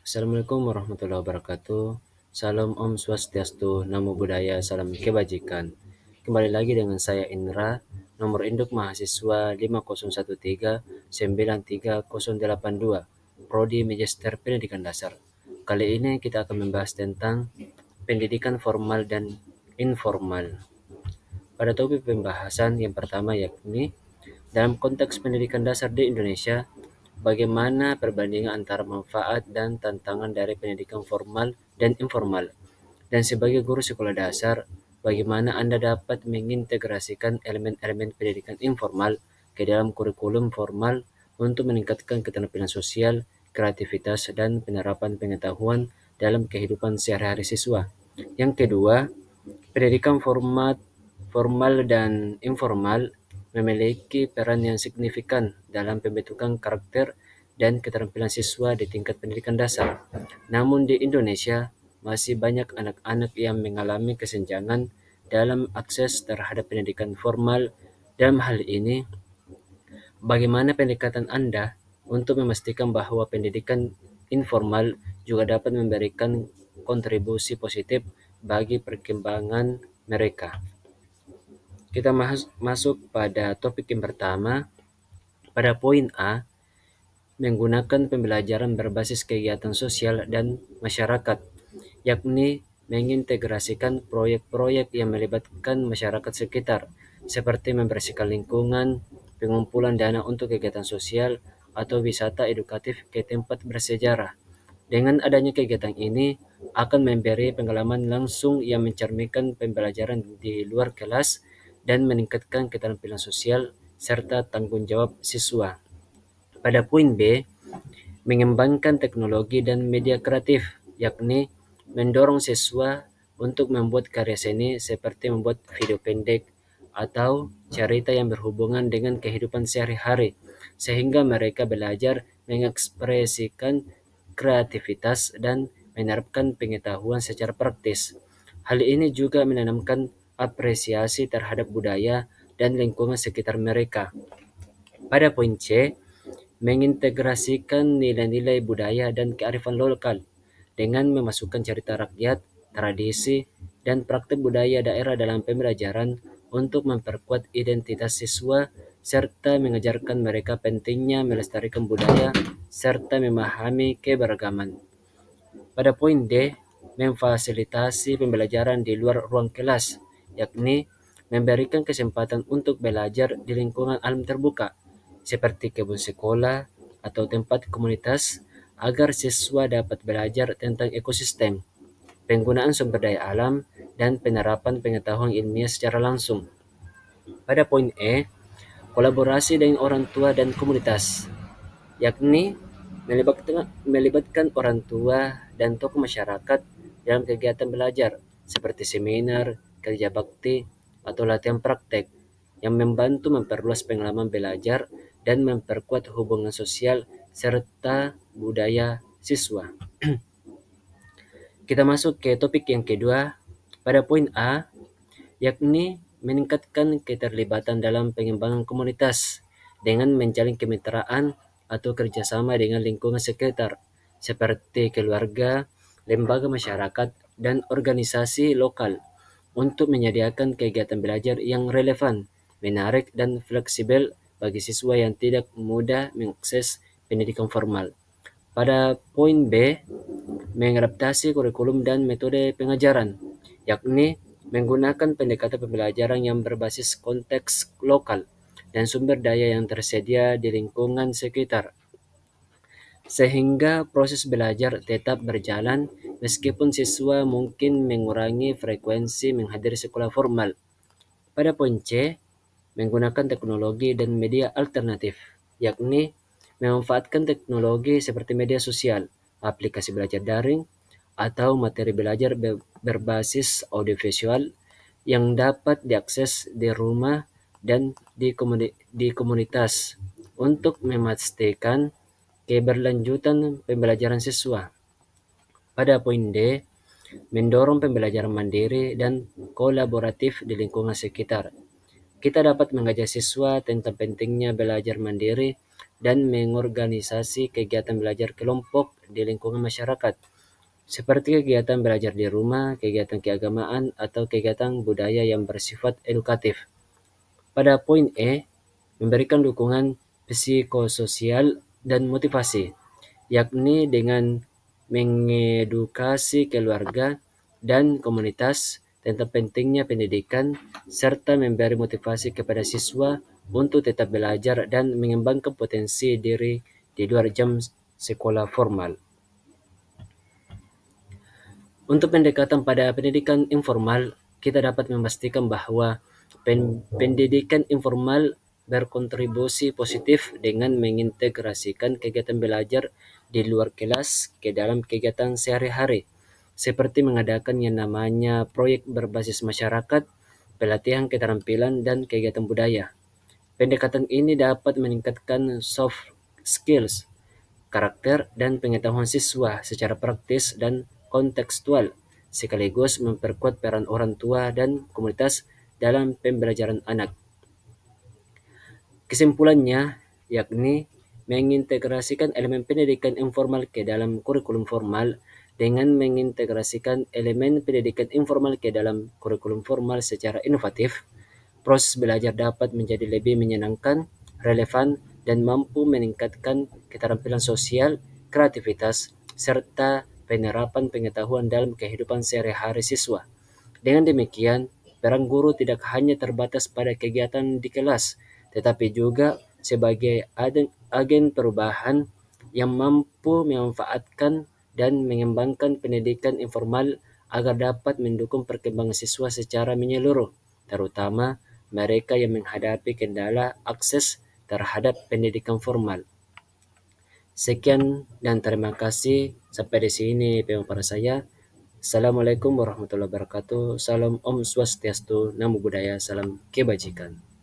Assalamualaikum warahmatullahi wabarakatuh. Salam Om Swastiastu, Namo Buddhaya, Salam Kebajikan. Kembali lagi dengan saya Indra, nomor induk mahasiswa 5013 93082, Prodi Magister Pendidikan Dasar. Kali ini kita akan membahas tentang pendidikan formal dan informal. Pada topik pembahasan yang pertama yakni dalam konteks pendidikan dasar di Indonesia, bagaimana perbandingan antara manfaat dan tantangan dari pendidikan formal dan informal? Dan sebagai guru sekolah dasar, bagaimana Anda dapat mengintegrasikan elemen-elemen pendidikan informal ke dalam kurikulum formal untuk meningkatkan keterampilan sosial, kreativitas, dan penerapan pengetahuan dalam kehidupan sehari-hari siswa? Yang kedua, pendidikan formal dan informal memiliki peran yang signifikan dalam pembentukan karakter dan keterampilan siswa di tingkat pendidikan dasar. Namun di Indonesia, masih banyak anak-anak yang mengalami kesenjangan dalam akses terhadap pendidikan formal. Dalam hal ini, bagaimana pendekatan Anda untuk memastikan bahwa pendidikan informal juga dapat memberikan kontribusi positif bagi perkembangan mereka? Kita masuk pada topik yang pertama. Pada poin A, menggunakan pembelajaran berbasis kegiatan sosial dan masyarakat, yakni mengintegrasikan proyek-proyek yang melibatkan masyarakat sekitar, seperti membersihkan lingkungan, pengumpulan dana untuk kegiatan sosial, atau wisata edukatif ke tempat bersejarah. Dengan adanya kegiatan ini, akan memberi pengalaman langsung yang mencerminkan pembelajaran di luar kelas dan meningkatkan keterampilan sosial serta tanggung jawab siswa. Pada poin B, mengembangkan teknologi dan media kreatif, yakni mendorong siswa untuk membuat karya seni seperti membuat video pendek atau cerita yang berhubungan dengan kehidupan sehari-hari, sehingga mereka belajar mengekspresikan kreativitas dan menerapkan pengetahuan secara praktis. Hal ini juga menanamkan apresiasi terhadap budaya dan lingkungan sekitar mereka. Pada poin C, mengintegrasikan nilai-nilai budaya dan kearifan lokal dengan memasukkan cerita rakyat, tradisi, dan praktik budaya daerah dalam pembelajaran untuk memperkuat identitas siswa serta mengajarkan mereka pentingnya melestarikan budaya serta memahami keberagaman. Pada poin D, memfasilitasi pembelajaran di luar ruang kelas, yakni memberikan kesempatan untuk belajar di lingkungan alam terbuka, seperti kebun sekolah atau tempat komunitas, agar siswa dapat belajar tentang ekosistem, penggunaan sumber daya alam, dan penerapan pengetahuan ilmiah secara langsung. Pada poin E, kolaborasi dengan orang tua dan komunitas, yakni melibatkan orang tua dan tokoh masyarakat dalam kegiatan belajar seperti seminar, kerja bakti, atau latihan praktek yang membantu memperluas pengalaman belajar dan memperkuat hubungan sosial serta budaya siswa. Kita masuk ke topik yang kedua pada poin A, yakni meningkatkan keterlibatan dalam pengembangan komunitas dengan menjalin kemitraan atau kerjasama dengan lingkungan sekitar seperti keluarga, lembaga masyarakat, dan organisasi lokal untuk menyediakan kegiatan belajar yang relevan, menarik, dan fleksibel bagi siswa yang tidak mudah mengakses pendidikan formal. Pada poin B, mengadaptasi kurikulum dan metode pengajaran, yakni menggunakan pendekatan pembelajaran yang berbasis konteks lokal dan sumber daya yang tersedia di lingkungan sekitar, sehingga proses belajar tetap berjalan meskipun siswa mungkin mengurangi frekuensi menghadiri sekolah formal. Pada poin C, menggunakan teknologi dan media alternatif, yakni memanfaatkan teknologi seperti media sosial, aplikasi belajar daring, atau materi belajar berbasis audiovisual yang dapat diakses di rumah dan di komunitas untuk memastikan keberlanjutan pembelajaran siswa. Pada poin D, mendorong pembelajaran mandiri dan kolaboratif di lingkungan sekitar. Kita dapat mengajak siswa tentang pentingnya belajar mandiri dan mengorganisasi kegiatan belajar kelompok di lingkungan masyarakat, seperti kegiatan belajar di rumah, kegiatan keagamaan, atau kegiatan budaya yang bersifat edukatif. Pada poin E, memberikan dukungan psikososial dan motivasi, yakni dengan mengedukasi keluarga dan komunitas tentang pentingnya pendidikan, serta memberi motivasi kepada siswa untuk tetap belajar dan mengembangkan potensi diri di luar jam sekolah formal. Untuk pendekatan pada pendidikan informal, kita dapat memastikan bahwa pendidikan informal berkontribusi positif dengan mengintegrasikan kegiatan belajar di luar kelas ke dalam kegiatan sehari-hari, seperti mengadakan yang namanya proyek berbasis masyarakat, pelatihan keterampilan, dan kegiatan budaya. Pendekatan ini dapat meningkatkan soft skills, karakter, dan pengetahuan siswa secara praktis dan kontekstual, sekaligus memperkuat peran orang tua dan komunitas dalam pembelajaran anak. Kesimpulannya, yakni mengintegrasikan elemen pendidikan informal ke dalam kurikulum formal dengan mengintegrasikan elemen pendidikan informal ke dalam kurikulum formal secara inovatif, proses belajar dapat menjadi lebih menyenangkan, relevan, dan mampu meningkatkan keterampilan sosial, kreativitas, serta penerapan pengetahuan dalam kehidupan sehari-hari siswa. Dengan demikian, peran guru tidak hanya terbatas pada kegiatan di kelas, tetapi juga sebagai agen perubahan yang mampu memanfaatkan dan mengembangkan pendidikan informal agar dapat mendukung perkembangan siswa secara menyeluruh, terutama mereka yang menghadapi kendala akses terhadap pendidikan formal. Sekian dan terima kasih. Sampai di sini pemaparan saya. Assalamualaikum warahmatullahi wabarakatuh. Salam Om Swastiastu, Namo Buddhaya, salam kebajikan.